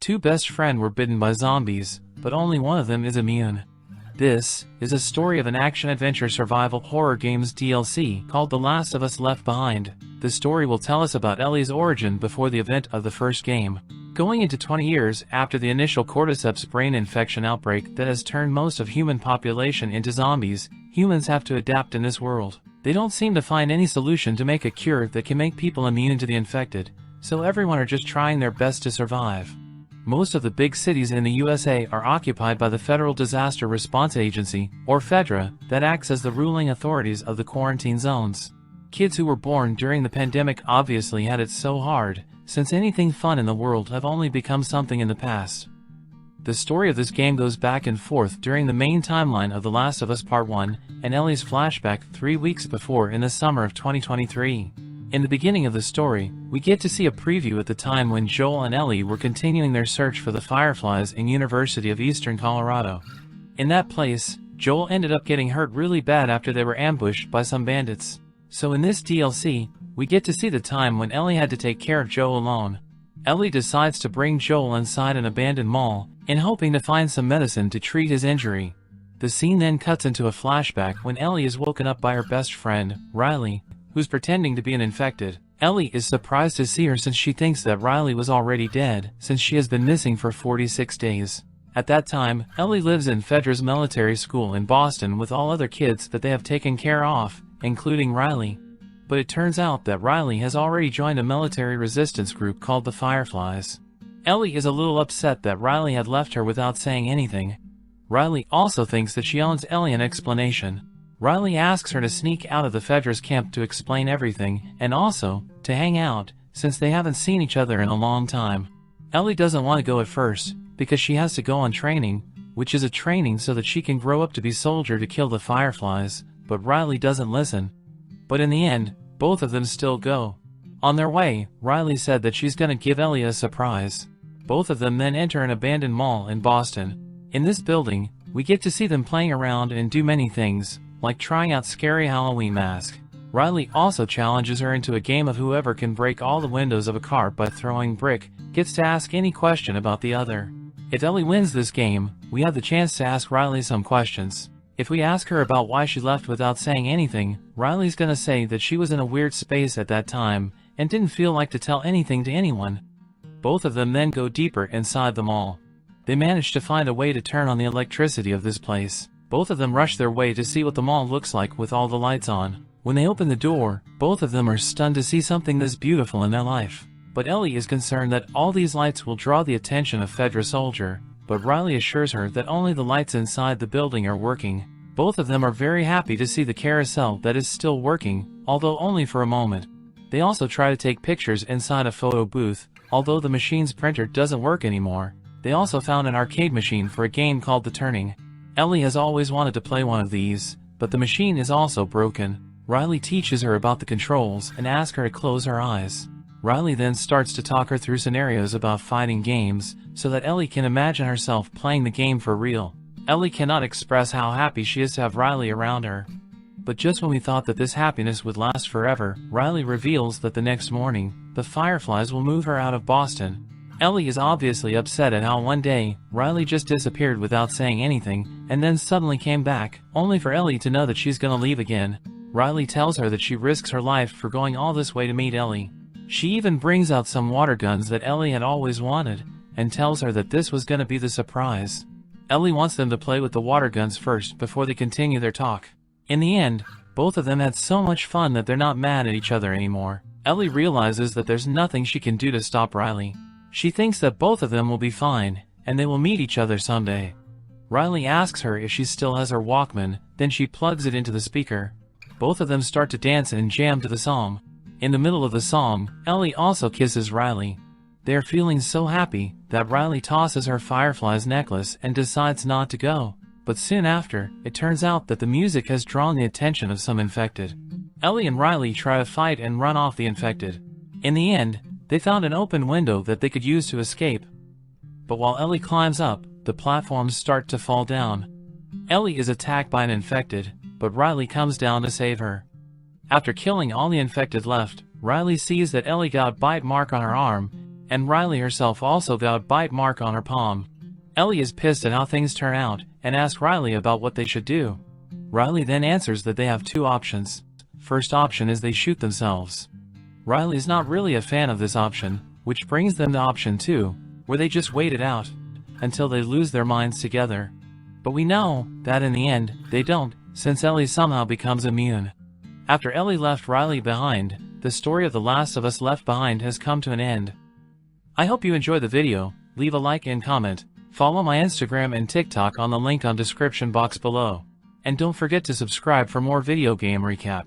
Two best friends were bitten by zombies, but only one of them is immune. This is a story of an action-adventure survival horror games DLC called The Last of Us Left Behind. The story will tell us about Ellie's origin before the event of the first game. Going into 20 years after the initial Cordyceps Brain Infection outbreak that has turned most of human population into zombies, humans have to adapt in this world. They don't seem to find any solution to make a cure that can make people immune to the infected, so everyone are just trying their best to survive. Most of the big cities in the USA are occupied by the Federal Disaster Response Agency, or FEDRA, that acts as the ruling authorities of the quarantine zones. Kids who were born during the pandemic obviously had it so hard, since anything fun in the world have only become something in the past. The story of this game goes back and forth during the main timeline of The Last of Us Part 1, and Ellie's flashback 3 weeks before in the summer of 2023. In the beginning of the story, we get to see a preview at the time when Joel and Ellie were continuing their search for the Fireflies in University of Eastern Colorado. In that place, Joel ended up getting hurt really bad after they were ambushed by some bandits. So in this DLC, we get to see the time when Ellie had to take care of Joel alone. Ellie decides to bring Joel inside an abandoned mall, in hoping to find some medicine to treat his injury. The scene then cuts into a flashback when Ellie is woken up by her best friend, Riley, who's pretending to be an infected. Ellie is surprised to see her since she thinks that Riley was already dead, since she has been missing for 46 days. At that time, Ellie lives in FEDRA's military school in Boston with all other kids that they have taken care of, including Riley. But it turns out that Riley has already joined a military resistance group called the Fireflies. Ellie is a little upset that Riley had left her without saying anything. Riley also thinks that she owes Ellie an explanation. Riley asks her to sneak out of the FEDRA's camp to explain everything, and also, to hang out, since they haven't seen each other in a long time. Ellie doesn't want to go at first, because she has to go on training, which is a training so that she can grow up to be soldier to kill the Fireflies, but Riley doesn't listen. But in the end, both of them still go. On their way, Riley said that she's gonna give Ellie a surprise. Both of them then enter an abandoned mall in Boston. In this building, we get to see them playing around and do many things, like trying out scary Halloween masks. Riley also challenges her into a game of whoever can break all the windows of a car by throwing brick, gets to ask any question about the other. If Ellie wins this game, we have the chance to ask Riley some questions. If we ask her about why she left without saying anything, Riley's gonna say that she was in a weird space at that time, and didn't feel like to tell anything to anyone. Both of them then go deeper inside the mall. They manage to find a way to turn on the electricity of this place. Both of them rush their way to see what the mall looks like with all the lights on. When they open the door, both of them are stunned to see something this beautiful in their life. But Ellie is concerned that all these lights will draw the attention of FEDRA soldier, but Riley assures her that only the lights inside the building are working. Both of them are very happy to see the carousel that is still working, although only for a moment. They also try to take pictures inside a photo booth, although the machine's printer doesn't work anymore. They also found an arcade machine for a game called The Turning. Ellie has always wanted to play one of these, but the machine is also broken. Riley teaches her about the controls and asks her to close her eyes. Riley then starts to talk her through scenarios about fighting games, so that Ellie can imagine herself playing the game for real. Ellie cannot express how happy she is to have Riley around her. But just when we thought that this happiness would last forever, Riley reveals that the next morning, the Fireflies will move her out of Boston. Ellie is obviously upset at how one day, Riley just disappeared without saying anything, and then suddenly came back, only for Ellie to know that she's gonna leave again. Riley tells her that she risks her life for going all this way to meet Ellie. She even brings out some water guns that Ellie had always wanted, and tells her that this was gonna be the surprise. Ellie wants them to play with the water guns first before they continue their talk. In the end, both of them had so much fun that they're not mad at each other anymore. Ellie realizes that there's nothing she can do to stop Riley. She thinks that both of them will be fine, and they will meet each other someday. Riley asks her if she still has her Walkman, then she plugs it into the speaker. Both of them start to dance and jam to the song. In the middle of the song, Ellie also kisses Riley. They are feeling so happy that Riley tosses her Firefly's necklace and decides not to go. But soon after, it turns out that the music has drawn the attention of some infected. Ellie and Riley try to fight and run off the infected. In the end, they found an open window that they could use to escape. But while Ellie climbs up, the platforms start to fall down. Ellie is attacked by an infected, but Riley comes down to save her. After killing all the infected left, Riley sees that Ellie got a bite mark on her arm, and Riley herself also got a bite mark on her palm. Ellie is pissed at how things turn out, and asks Riley about what they should do. Riley then answers that they have two options. First option is they shoot themselves. Riley is not really a fan of this option, which brings them to option 2, where they just wait it out until they lose their minds together. But we know that in the end, they don't, since Ellie somehow becomes immune. After Ellie left Riley behind, the story of The Last of Us Left Behind has come to an end. I hope you enjoyed the video. Leave a like and comment. Follow my Instagram and TikTok on the link on description box below. And don't forget to subscribe for more video game recap.